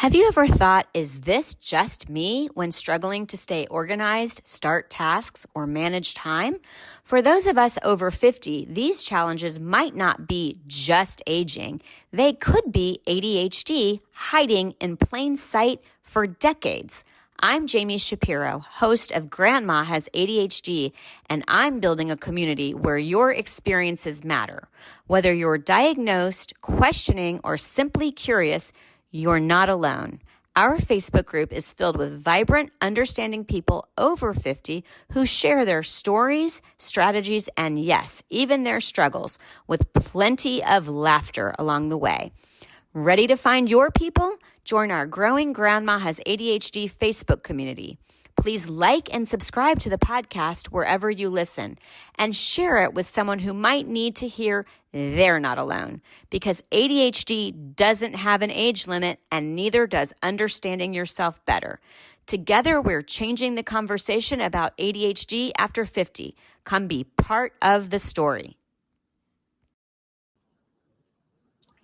Have you ever thought, is this just me when struggling to stay organized, start tasks, or manage time? For those of us over 50, these challenges might not be just aging. They could be ADHD hiding in plain sight for decades. I'm Jami Shapiro, host of Grandma Has ADHD, and I'm building a community where your experiences matter. Whether you're diagnosed, questioning, or simply curious, you're not alone. Our Facebook group is filled with vibrant, understanding people over 50 who share their stories, strategies, and yes, even their struggles, with plenty of laughter along the way. Ready to find your people? Join our growing Grandma Has ADHD Facebook community. Please like and subscribe to the podcast wherever you listen and share it with someone who might need to hear they're not alone, because ADHD doesn't have an age limit and neither does understanding yourself better. Together, we're changing the conversation about ADHD after 50. Come be part of the story.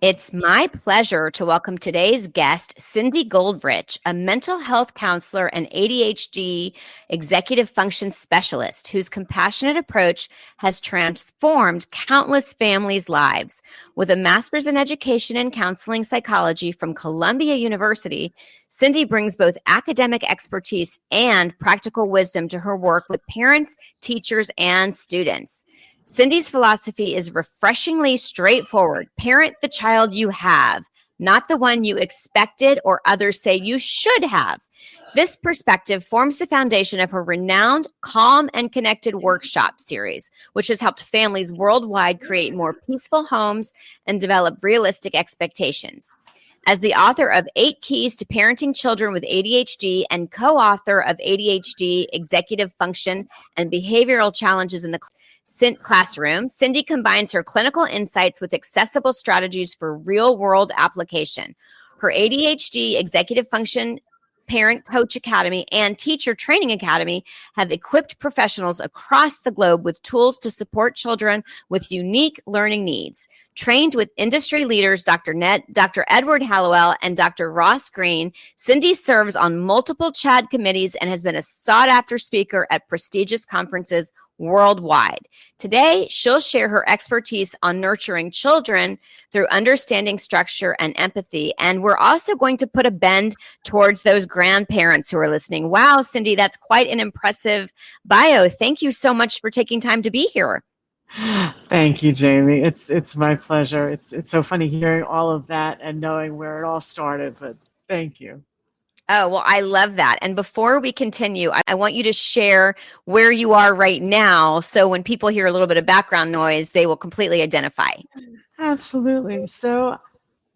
It's my pleasure to welcome today's guest, Cindy Goldrich, a mental health counselor and ADHD executive function specialist whose compassionate approach has transformed countless families' lives. With a master's in education and counseling psychology from Columbia University, Cindy brings both academic expertise and practical wisdom to her work with parents, teachers, and students. Cindy's philosophy is refreshingly straightforward. Parent the child you have, not the one you expected or others say you should have. This perspective forms the foundation of her renowned Calm and Connected workshop series, which has helped families worldwide create more peaceful homes and develop realistic expectations. As the author of 8 Keys to Parenting Children with ADHD and co-author of ADHD Executive Function and Behavioral Challenges in the Classroom, Cindy combines her clinical insights with accessible strategies for real-world application. Her ADHD Executive Function Parent Coach Academy and Teacher Training Academy have equipped professionals across the globe with tools to support children with unique learning needs. Trained with industry leaders Dr. Edward Hallowell and Dr. Ross Green, Cindy serves on multiple CHAD committees and has been a sought-after speaker at prestigious conferences worldwide. Today, she'll share her expertise on nurturing children through understanding structure and empathy. And we're also going to put a bend towards those grandparents who are listening. Wow, Cindy, that's quite an impressive bio. Thank you so much for taking time to be here. Thank you, Jami. It's my pleasure. It's so funny hearing all of that and knowing where it all started, but thank you. Oh, well, I love that. And before we continue, I want you to share where you are right now. So when people hear a little bit of background noise, they will completely identify. Absolutely. So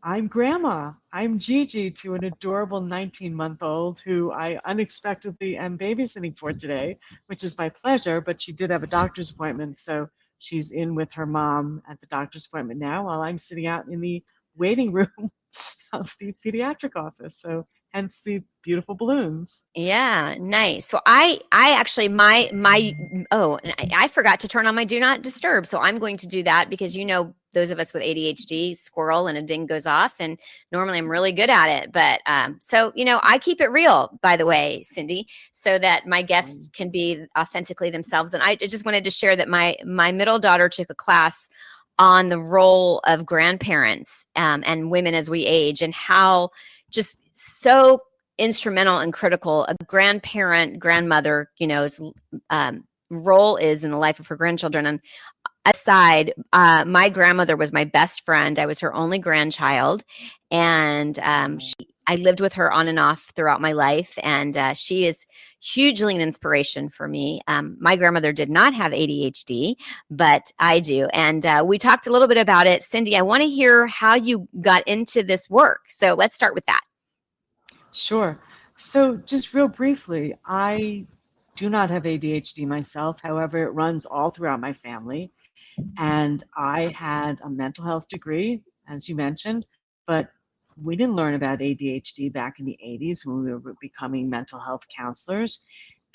I'm Grandma. I'm Gigi to an adorable 19-month-old who I unexpectedly am babysitting for today, which is my pleasure, but she did have a doctor's appointment. So she's in with her mom at the doctor's appointment now while I'm sitting out in the waiting room of the pediatric office. So hence the beautiful balloons. Yeah, nice. So I actually I forgot to turn on my do not disturb. So I'm going to do that because those of us with ADHD squirrel and a ding goes off, and normally I'm really good at it. But so I keep it real, by the way, Cindy, so that my guests can be authentically themselves. And I just wanted to share that my middle daughter took a class on the role of grandparents and women as we age, and how just so instrumental and critical a grandmother, role is in the life of her grandchildren. And aside, my grandmother was my best friend. I was her only grandchild, and I lived with her on and off throughout my life, and she is hugely an inspiration for me. My grandmother did not have ADHD, but I do, and we talked a little bit about it. Cindy, I want to hear how you got into this work, so let's start with that. Sure. So just real briefly, I do not have ADHD myself. However, it runs all throughout my family. And I had a mental health degree, as you mentioned, but we didn't learn about ADHD back in the 80s when we were becoming mental health counselors.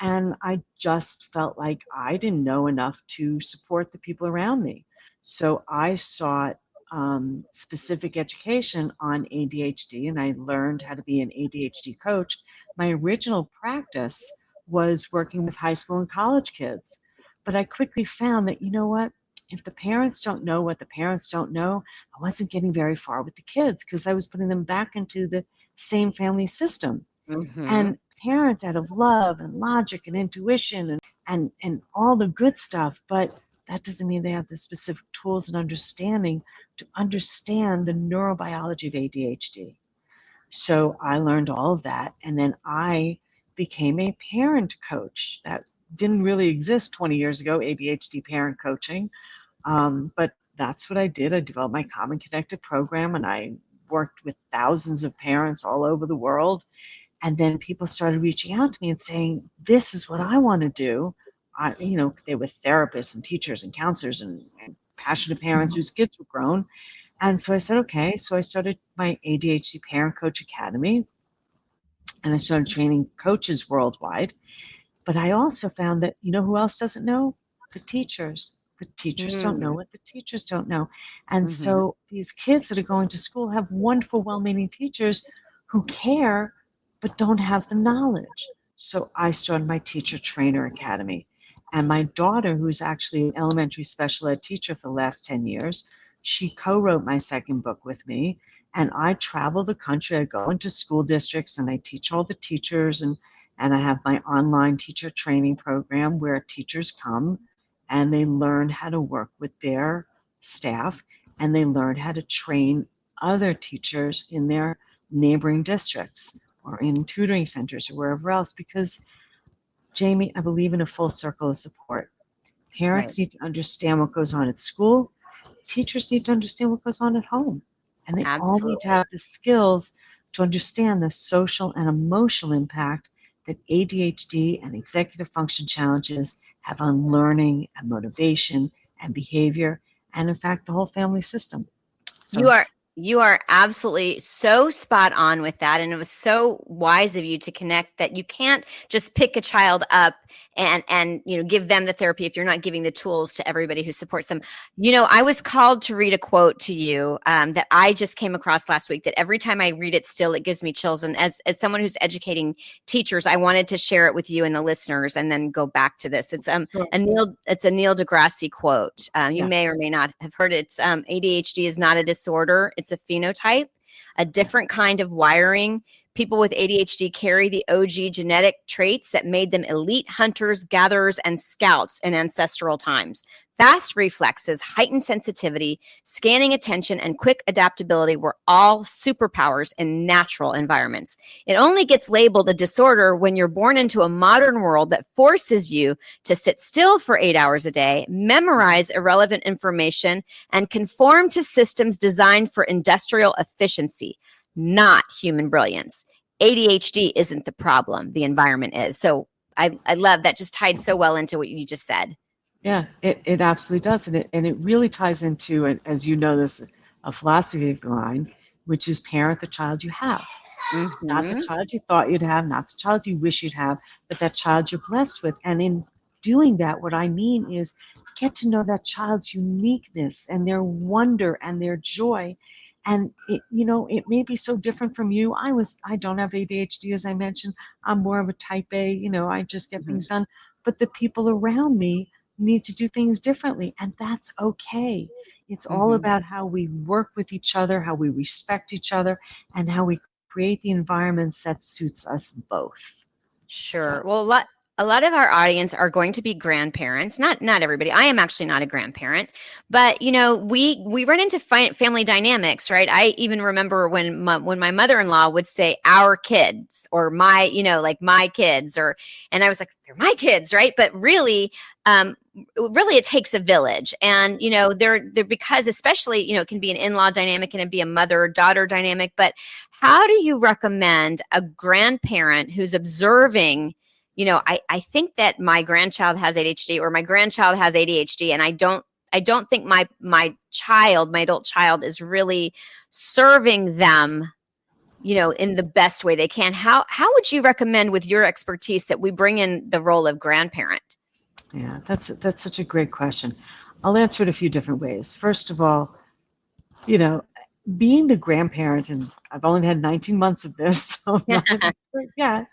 And I just felt like I didn't know enough to support the people around me. So I sought specific education on ADHD, and I learned how to be an ADHD coach. My original practice was working with high school and college kids. But I quickly found that, you know what? If the parents don't know what the parents don't know, I wasn't getting very far with the kids because I was putting them back into the same family system. Mm-hmm. And parents out of love and logic and intuition and all the good stuff, but that doesn't mean they have the specific tools and understanding to understand the neurobiology of ADHD. So I learned all of that, and then I became a parent coach. That didn't really exist 20 years ago, ADHD parent coaching, but that's what I did. I developed my Common Connected program, and I worked with thousands of parents all over the world. And then people started reaching out to me and saying, "This is what I want to do." They were therapists and teachers and counselors and passionate parents whose kids were grown. And so I said, okay. So I started my ADHD Parent Coach Academy, and I started training coaches worldwide. But I also found that, you know who else doesn't know? The teachers. The teachers don't know Mm-hmm. what the teachers don't know. And Mm-hmm. so these kids that are going to school have wonderful, well-meaning teachers who care but don't have the knowledge. So I started my Teacher Trainer Academy. And my daughter, who's actually an elementary special ed teacher for the last 10 years, she co-wrote my second book with me. And I travel the country. I go into school districts and I teach all the teachers, and I have my online teacher training program where teachers come and they learn how to work with their staff, and they learn how to train other teachers in their neighboring districts or in tutoring centers or wherever else. Because, Jami, I believe in a full circle of support. Right. Parents need to understand what goes on at school. Teachers need to understand what goes on at home. And they all need to Absolutely. have the skills to understand the social and emotional impact that ADHD and executive function challenges have on learning and motivation and behavior, and in fact, the whole family system. You So, are you are absolutely so spot on with that, and it was so wise of you to connect that you can't just pick a child up and give them the therapy if you're not giving the tools to everybody who supports them. I was called to read a quote to you that I just came across last week. That every time I read it, still it gives me chills. And as someone who's educating teachers, I wanted to share it with you and the listeners, and then go back to this. sure. It's a Neil deGrasse quote. You Yeah. may or may not have heard it. It's ADHD is not a disorder; it's a phenotype, a different kind of wiring. People with ADHD carry the OG genetic traits that made them elite hunters, gatherers, and scouts in ancestral times. Fast reflexes, heightened sensitivity, scanning attention, and quick adaptability were all superpowers in natural environments. It only gets labeled a disorder when you're born into a modern world that forces you to sit still for 8 hours a day, memorize irrelevant information, and conform to systems designed for industrial efficiency, not human brilliance. ADHD isn't the problem, the environment is. So I love that, just tied so well into what you just said. Yeah, it absolutely does. And it really ties into, as you know, this a philosophy of mine, which is parent the child you have. Not the Mm-hmm. child you thought you'd have, not the child you wish you'd have, but that child you're blessed with. And in doing that, what I mean is get to know that child's uniqueness and their wonder and their joy. And it may be so different from you. I don't have ADHD, as I mentioned. I'm more of a type A, I just get Mm-hmm. things done. But the people around me need to do things differently, and that's okay. It's all Mm-hmm. about how we work with each other, how we respect each other, and how we create the environments that suits us both. So, Sure. Well, a lot of our audience are going to be grandparents. Not everybody. I am actually not a grandparent, but we run into family dynamics, right? I even remember when my mother-in-law would say our kids or like my kids, and I was like, they're my kids, right? But really it takes a village, and they're because especially it can be an in-law dynamic and it be a mother-daughter dynamic. But how do you recommend a grandparent who's observing, I think that my grandchild has ADHD or my grandchild has ADHD, and I don't think my adult child is really serving them, in the best way they can. How would you recommend, with your expertise, that we bring in the role of grandparent? yeah, that's such a great question. I'll answer it a few different ways. First of all, you know, being the grandparent, and I've only had 19 months of this, so I'm not an expert yet.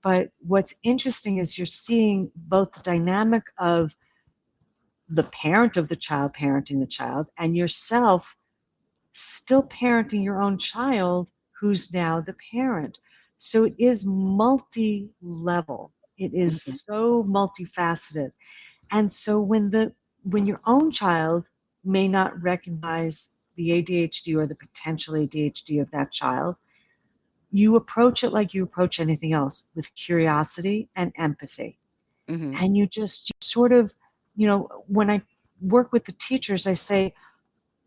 But what's interesting is you're seeing both the dynamic of the parent of the child parenting the child and yourself still parenting your own child who's now the parent. So it is multi level, it is Mhm. so multifaceted. And so when your own child may not recognize the ADHD or the potential ADHD of that child, you approach it like you approach anything else, with curiosity and empathy. Mhm. And you sort of, when I work with the teachers, I say,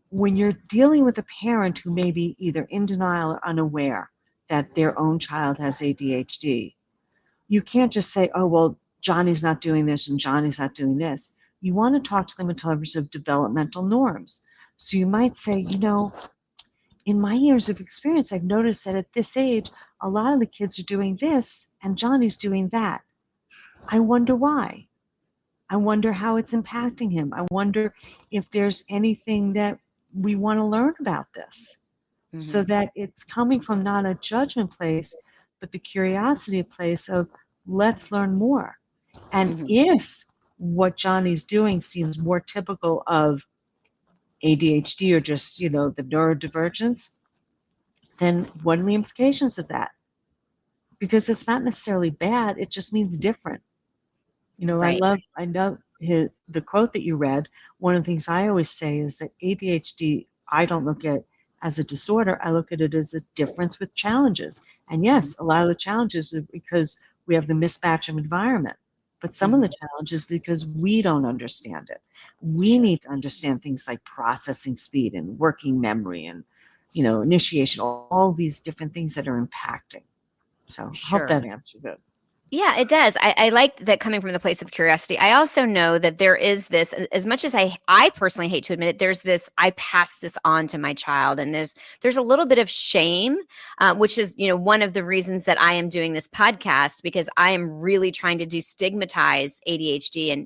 when you're dealing with a parent who may be either in denial or unaware that their own child has ADHD, you can't just say, oh, well, Johnny's not doing this and Johnny's not doing this. You want to talk to them in terms of developmental norms. So you might say, in my years of experience, I've noticed that at this age, a lot of the kids are doing this and Johnny's doing that. I wonder why. I wonder how it's impacting him. I wonder if there's anything that we want to learn about this, so Mhm. that it's coming from not a judgment place, but the curiosity place of let's learn more. And Mhm. if what Johnny's doing seems more typical of ADHD or just, the neurodivergence, then what are the implications of that? Because it's not necessarily bad, it just means different. Right. I love the quote that you read. One of the things I always say is that ADHD, I don't look at as a disorder. I look at it as a difference with challenges. And Mhm. yes, a lot of the challenges are because we have the mismatch of environment. But some of the Mhm. challenges because we don't understand it. We Sure. need to understand things like processing speed and working memory and, initiation, all these different things that are impacting. So I hope Sure. that answers it. Yeah, it does. I like that coming from the place of curiosity. I also know that there is this, as much as I personally hate to admit it, there's this, I pass this on to my child. And there's a little bit of shame, which is, one of the reasons that I am doing this podcast, because I am really trying to destigmatize ADHD. And,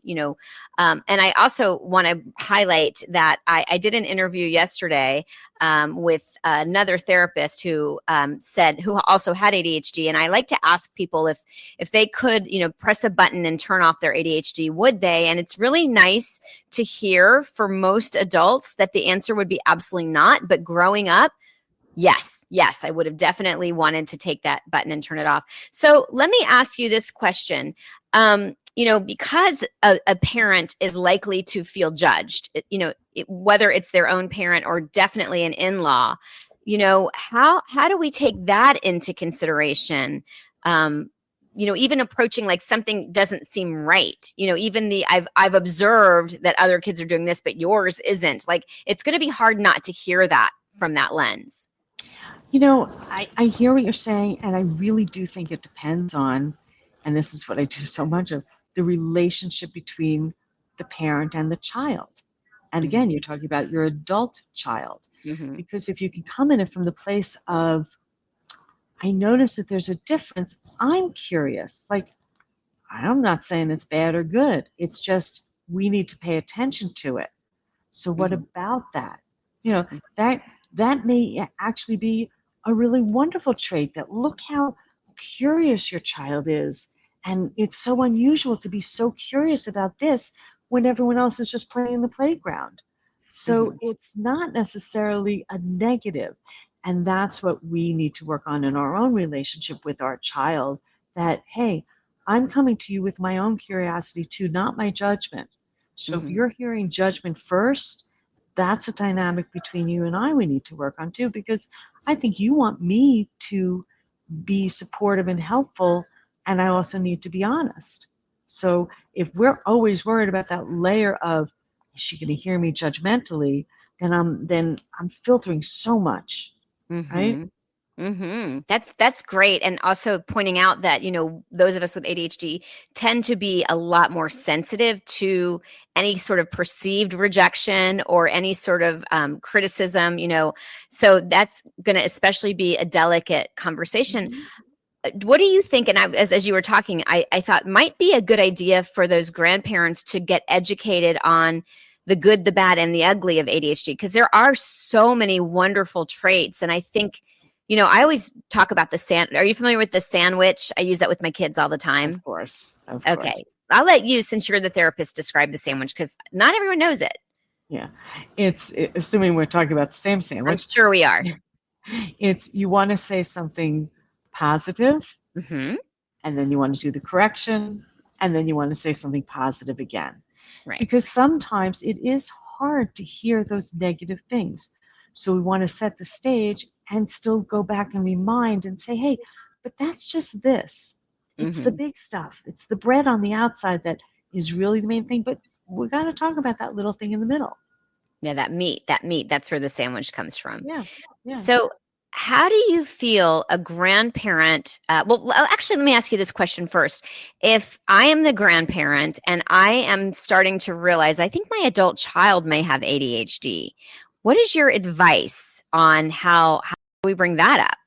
and I also want to highlight that I did an interview yesterday with another therapist who said, who also had ADHD. And I like to ask people if they could, press a button and turn off their ADHD, would they? And it's really nice to hear for most adults that the answer would be absolutely not. But growing up, yes, I would have definitely wanted to take that button and turn it off. So let me ask you this question. Because a parent is likely to feel judged, whether it's their own parent or definitely an in-law, how do we take that into consideration? Um, even approaching like something doesn't seem right. Even the I've observed that other kids are doing this, but yours isn't. Like it's going to be hard not to hear that from that lens. I hear what you're saying, and I really do think it depends on, and this is what I do so much of, the relationship between the parent and the child. And Mm-hmm. again, you're talking about your adult child. Mm-hmm. Because if you can come in it from the place of, I notice that there's a difference, I'm curious. Like, I'm not saying it's bad or good. It's just we need to pay attention to it. So what Mm-hmm. about that? You know, that that may actually be a really wonderful trait, that look how curious your child is. And it's so unusual to be so curious about this when everyone else is just playing in the playground. So Mm-hmm. it's not necessarily a negative. And that's what we need to work on in our own relationship with our child, that, hey, I'm coming to you with my own curiosity too, not my judgment. So if Mm-hmm. you're hearing judgment first, that's a dynamic between you and I we need to work on too, because I think you want me to be supportive and helpful, and I also need to be honest. So if we're always worried about that layer of, is she going to hear me judgmentally, then I'm filtering so much, right? Mm-hmm. Mm-hmm. That's great. And also pointing out that, those of us with ADHD tend to be a lot more sensitive to any sort of perceived rejection or any sort of criticism, so that's going to especially be a delicate conversation. Mm-hmm. What do you think? And as you were talking, I thought might be a good idea for those grandparents to get educated on the good, the bad, and the ugly of ADHD, because there are so many wonderful traits. And I think, I always talk about are you familiar with the sandwich? I use that with my kids all the time. Of course. Of course. Okay. I'll let you, since you're the therapist, describe the sandwich, because not everyone knows it. Yeah. Assuming we're talking about the same I'm sandwich, sure we are. you want to say something positive, Mm-hmm. and then you want to do the correction, and then you want to say something positive again. Right. Because sometimes it is hard to hear those negative things. So we want to set the stage and still go back and remind and say, hey, but that's just this. It's the Mm-hmm. big stuff. It's the bread on the outside that is really the main thing. But we got to talk about that little thing in the middle. Yeah, that meat, that's where the sandwich comes from. Yeah. Yeah. So, how do you feel a grandparent? Actually, let me ask you this question first. If I am the grandparent and I am starting to realize I think my adult child may have ADHD, what is your advice on how we bring that up?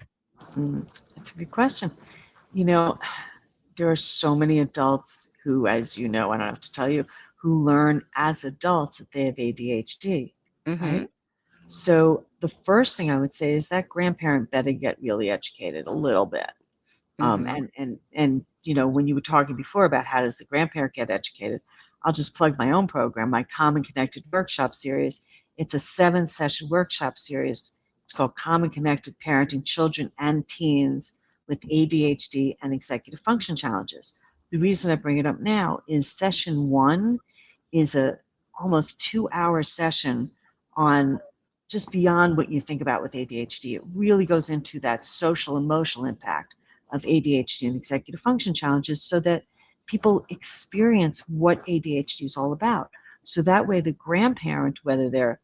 That's a good question. You know, there are so many adults who, as you know, I don't have to tell you, who learn as adults that they have ADHD, Mm-hmm. right? So the first thing I would say is that grandparent better get really educated a little bit. Mm-hmm. And when you were talking before about how does the grandparent get educated, I'll just plug my own program, my Common Connected Workshop Series. It's a 7-session workshop series. It's called Common Connected Parenting Children and Teens with ADHD and Executive Function Challenges. The reason I bring it up now is session 1 is a almost 2-hour session on just beyond what you think about with ADHD. It really goes into that social emotional impact of ADHD and executive function challenges so that people experience what ADHD is all about. So that way the grandparent, whether they're,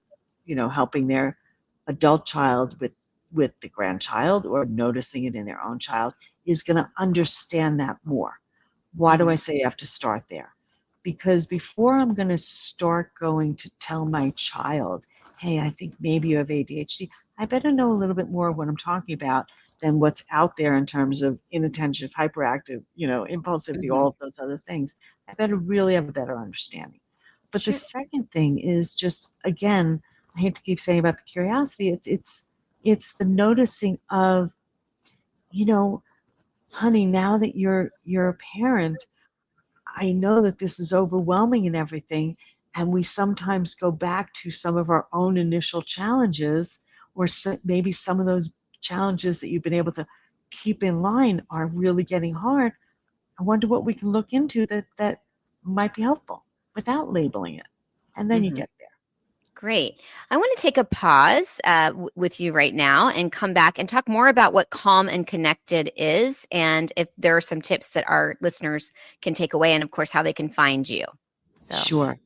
helping their adult child with the grandchild or noticing it in their own child, is going to understand that more. Why do Mm-hmm. I say you have to start there? Because before I'm going to start going to tell my child, hey, I think maybe you have ADHD, I better know a little bit more of what I'm talking about than what's out there in terms of inattentive, hyperactive, impulsivity, Mm-hmm. all of those other things. I better really have a better understanding. But the Sure. second thing is just, again, I hate to keep saying about the curiosity, it's the noticing of, you know, honey, now that you're a parent, I know that this is overwhelming and everything, and we sometimes go back to some of our own initial challenges, or maybe some of those challenges that you've been able to keep in line are really getting hard. I wonder what we can look into that might be helpful without labeling it, and then you Mm-hmm. get there. Great. I want to take a pause with you right now and come back and talk more about what calm and connected is, and if there are some tips that our listeners can take away, and of course, how they can find you. So, Sure.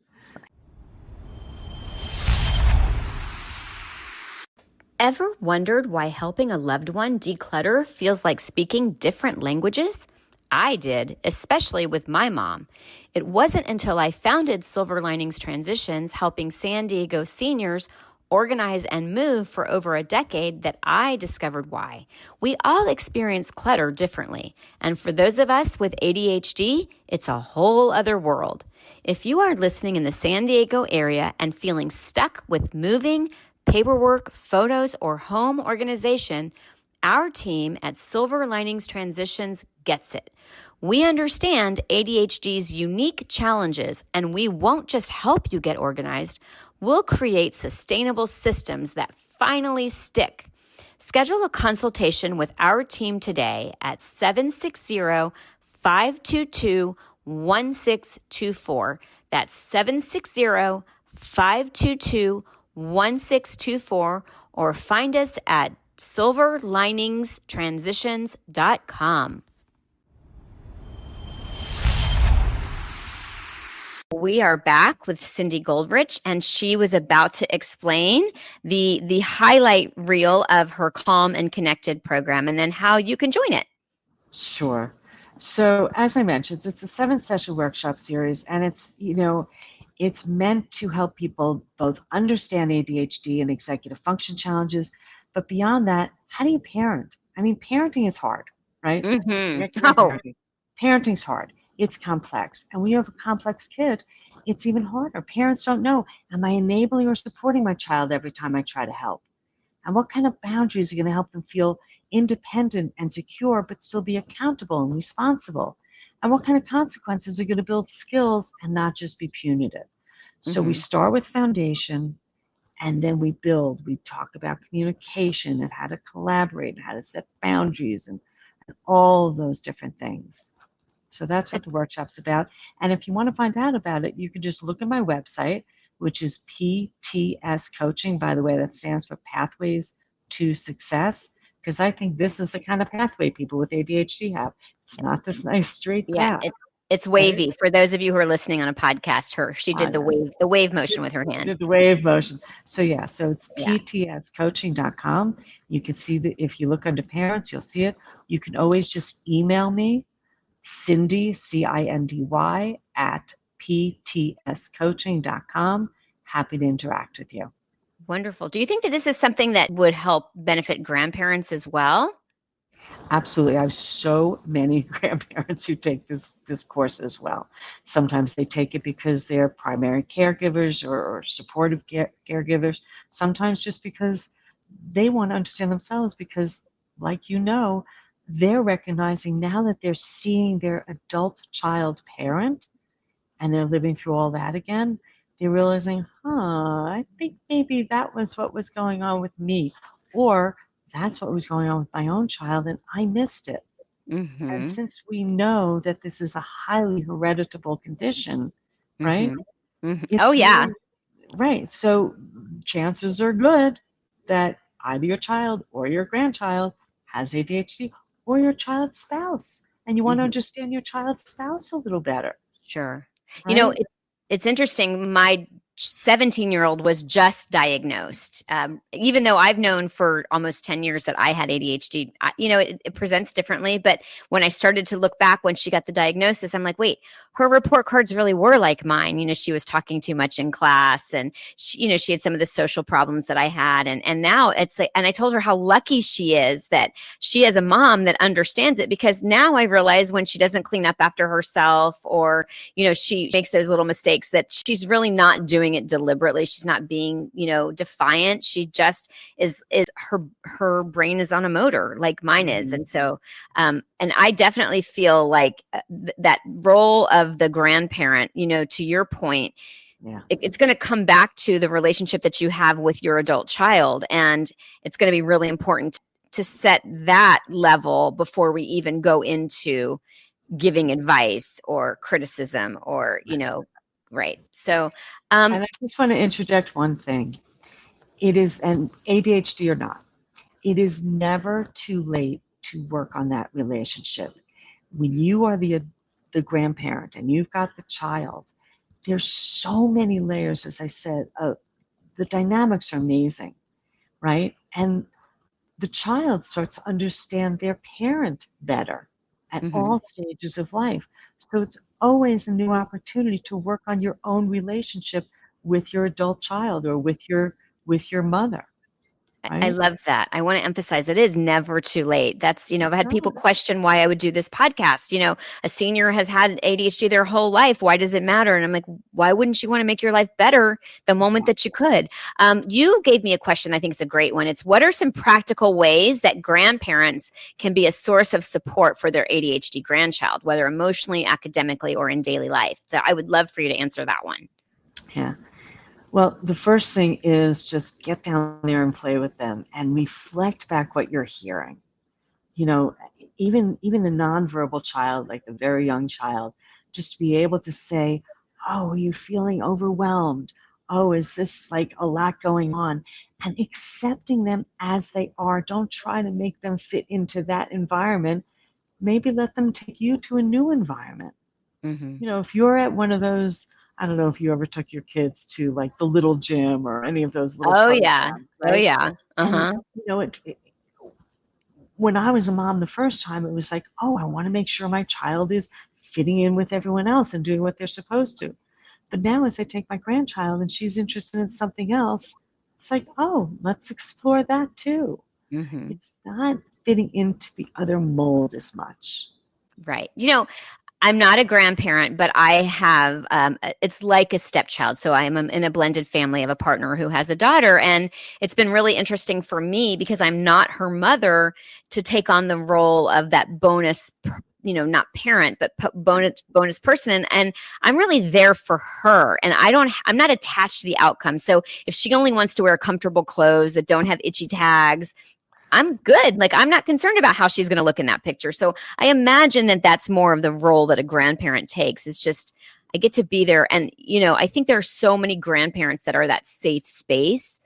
ever wondered why helping a loved one declutter feels like speaking different languages? I did, especially with my mom. It wasn't until I founded Silver Linings Transitions, helping San Diego seniors organize and move for over a decade, that I discovered why. We all experience clutter differently, and for those of us with ADHD, it's a whole other world. If you are listening in the San Diego area and feeling stuck with moving, paperwork, photos, or home organization, our team at Silver Linings Transitions gets it. We understand ADHD's unique challenges, and we won't just help you get organized, we'll create sustainable systems that finally stick. Schedule a consultation with our team today at 760-522-1624. That's 760-522-1624, or find us at silverliningstransitions.com. We are back with Cindy Goldrich, and she was about to explain the highlight reel of her Calm and Connected program, and then how you can join it. Sure. So as I mentioned, it's a 7-session workshop series, and it's meant to help people both understand ADHD and executive function challenges, but beyond that, how do you parent? I mean, parenting is hard, right? Mm-hmm. Forget Oh, grandparenting. Parenting's hard. It's complex, and when you have a complex kid, it's even harder. Parents don't know, am I enabling or supporting my child every time I try to help? And what kind of boundaries are going to help them feel independent and secure, but still be accountable and responsible? And what kind of consequences are going to build skills and not just be punitive? So we Mm-hmm. start with foundation, and then we build. We talk about communication and how to collaborate and how to set boundaries and all of those different things. So that's what the workshop's about. And if you want to find out about it, you can just look at my website, which is PTS Coaching. By the way, that stands for Pathways to Success, because I think this is the kind of pathway people with ADHD have. It's not this nice straight Yeah, path, it's right? wavy. For those of you who are listening on a podcast, she I did know. the wave motion with her hand. Did the wave motion. So yeah, so it's Yeah. ptscoaching.com. You can see that if you look under parents, you'll see it. You can always just email me, Cindy, CINDY, at ptscoaching.com. Happy to interact with you. Wonderful. Do you think that this is something that would help benefit grandparents as well? Absolutely. I have so many grandparents who take this course as well. Sometimes they take it because they're primary caregivers or supportive caregivers. Sometimes just because they want to understand themselves because, like they're recognizing now that they're seeing their adult child parent and they're living through all that again, they're realizing, I think maybe that was what was going on with me. Or that's what was going on with my own child and I missed it. And Mm-hmm. since we know that this is a highly hereditable condition, right? Mm-hmm. Mm-hmm. Oh It's yeah. really right. So chances are good that either your child or your grandchild has ADHD or your child's spouse. And you want to Mm-hmm. understand your child's spouse a little better, Sure. You know, right? it's interesting. My 17-year-old was just diagnosed. Even though I've known for almost 10 years that I had ADHD, it presents differently. But when I started to look back when she got the diagnosis, I'm like, wait, her report cards really were like mine. She was talking too much in class and she had some of the social problems that I had. And now it's like, and I told her how lucky she is that she has a mom that understands it, because now I realize when she doesn't clean up after herself, or she makes those little mistakes, that she's really not doing it deliberately. She's not being, defiant. She just is her brain is on a motor like mine is. And so, and I definitely feel like that role of the grandparent, to your point, Yeah. it's going to come back to the relationship that you have with your adult child. And it's going to be really important to set that level before we even go into giving advice or criticism or, right. So, And I just want to interject one thing. It is, and ADHD or not, it is never too late to work on that relationship. When you are the grandparent and you've got the child, there's so many layers, as I said. The dynamics are amazing, right? And the child starts to understand their parent better at mhm. all stages of life. So it's always a new opportunity to work on your own relationship with your adult child or with your mother, I right? love that. I want to emphasize it is never too late. That's, I've had people No, question why I would do this podcast. A senior has had ADHD their whole life. Why does it matter? And I'm like, why wouldn't you want to make your life better the moment exactly. that you could? You gave me a question. I think it's a great one. It's, what are some practical ways that grandparents can be a source of support for their ADHD grandchild, whether emotionally, academically, or in daily life? So I would love for you to answer that one. Yeah. Well, the first thing is just get down there and play with them and reflect back what you're hearing. You know, even the nonverbal child, like the very young child, just be able to say, "Oh, are you feeling overwhelmed? Oh, is this like a lot going on?" And accepting them as they are. Don't try to make them fit into that environment. Maybe let them take you to a new environment. Mm-hmm. If you're at one of those, I don't know if you ever took your kids to like the little gym or any of those little Oh, yeah. programs, Oh, right? yeah. And Uh-huh. when I was a mom the first time, it was like, oh, I want to make sure my child is fitting in with everyone else and doing what they're supposed to. But now, as I take my grandchild and she's interested in something else, it's like, oh, let's explore that too. Mm-hmm. It's not fitting into the other mold as much. Right. I'm not a grandparent, but I have, it's like a stepchild. So I'm in a blended family of a partner who has a daughter. And it's been really interesting for me because I'm not her mother to take on the role of that bonus, not parent, but bonus person. And I'm really there for her. And I'm not attached to the outcome. So if she only wants to wear comfortable clothes that don't have itchy tags, I'm good. Like, I'm not concerned about how she's going to look in that picture. So I imagine that that's more of the role that a grandparent takes. It's just, I get to be there. And, I think there are so many grandparents that are that safe space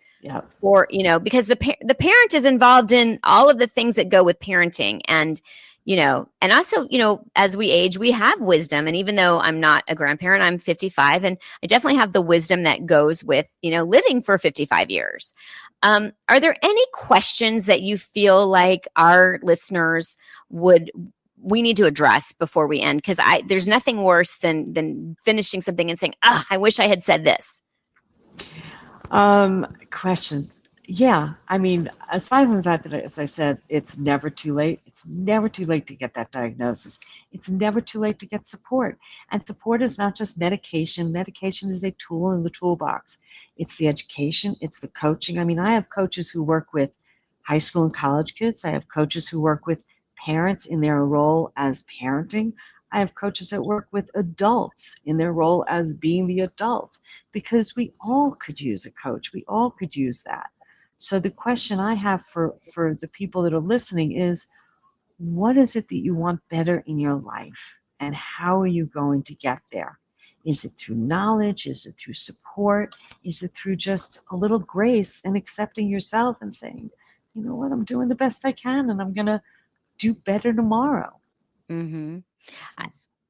for, because the parent is involved in all of the things that go with parenting. And, and also, as we age, we have wisdom. And even though I'm not a grandparent, I'm 55, and I definitely have the wisdom that goes with, living for 55 years. Are there any questions that you feel like our listeners we need to address before we end? Because there's nothing worse than finishing something and saying, I wish I had said this. Questions. Yeah, I mean, aside from the fact that, as I said, it's never too late. It's never too late to get that diagnosis. It's never too late to get support. And support is not just medication. Medication is a tool in the toolbox. It's the education. It's the coaching. I mean, I have coaches who work with high school and college kids. I have coaches who work with parents in their role as parenting. I have coaches that work with adults in their role as being the adult, because we all could use a coach. We all could use that. So the question I have for the people that are listening is, what is it that you want better in your life? And how are you going to get there? Is it through knowledge? Is it through support? Is it through just a little grace and accepting yourself and saying, you know what, I'm doing the best I can and I'm going to do better tomorrow? Mm-hmm.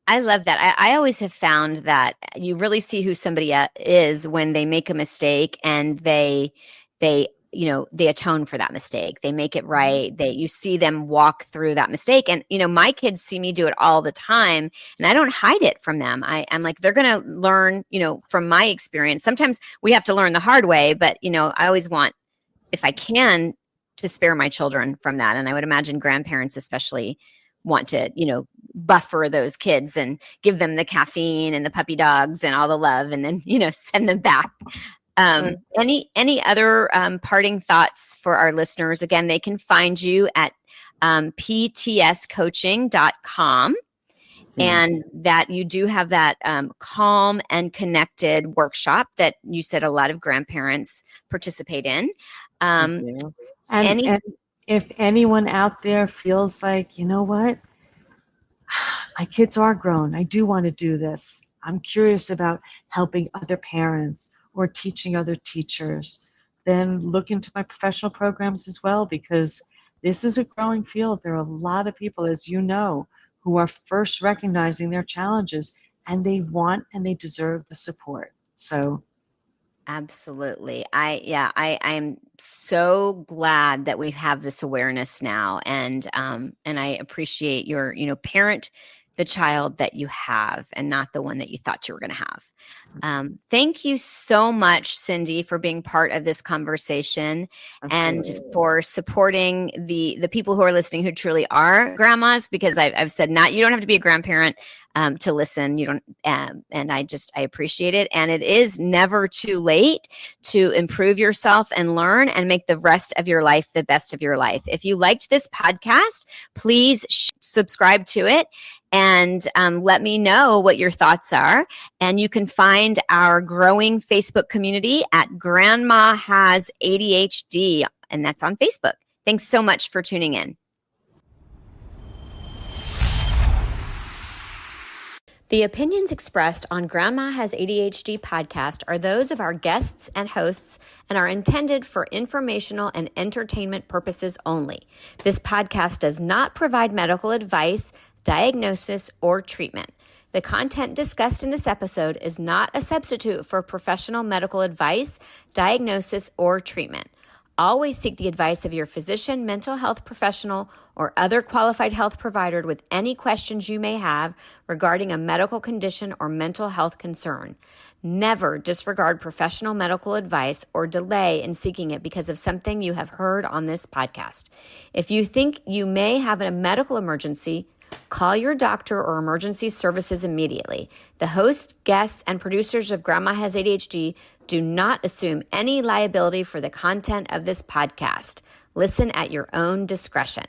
I love that. I always have found that you really see who somebody is when they make a mistake and they atone for that mistake. They make it right. You see them walk through that mistake. And, my kids see me do it all the time, and I don't hide it from them. I'm like, they're going to learn, from my experience. Sometimes we have to learn the hard way, but, I always want, if I can, to spare my children from that. And I would imagine grandparents especially want to, buffer those kids and give them the caffeine and the puppy dogs and all the love, and then, send them back. Any other parting thoughts for our listeners? Again, they can find you at ptscoaching.com, and that you do have that calm and connected workshop that you said a lot of grandparents participate in. And if anyone out there feels like, you know what, my kids are grown, I do want to do this, I'm curious about helping other parents or teaching other teachers, then look into my professional programs as well, because this is a growing field. There are a lot of people, as you know, who are first recognizing their challenges, and they want and they deserve the support. So absolutely. I am so glad that we have this awareness now, and I appreciate your, parent the child that you have and not the one that you thought you were going to have. Thank you so much, Cindy, for being part of this conversation. Absolutely. And for supporting the people who are listening who truly are grandmas, because I've said, you don't have to be a grandparent to listen. You don't, and I appreciate it. And it is never too late to improve yourself and learn and make the rest of your life the best of your life. If you liked this podcast, please subscribe to it and let me know what your thoughts are. And you can find our growing Facebook community at Grandma Has ADHD, and that's on Facebook. Thanks so much for tuning in. The opinions expressed on Grandma Has ADHD podcast are those of our guests and hosts and are intended for informational and entertainment purposes only. This podcast does not provide medical advice, diagnosis, or treatment. The content discussed in this episode is not a substitute for professional medical advice, diagnosis, or treatment. Always seek the advice of your physician, mental health professional, or other qualified health provider with any questions you may have regarding a medical condition or mental health concern. Never disregard professional medical advice or delay in seeking it because of something you have heard on this podcast. If you think you may have a medical emergency, Call your doctor or emergency services immediately. The host, guests, and producers of Grandma Has ADHD do not assume any liability for the content of this podcast. Listen at your own discretion.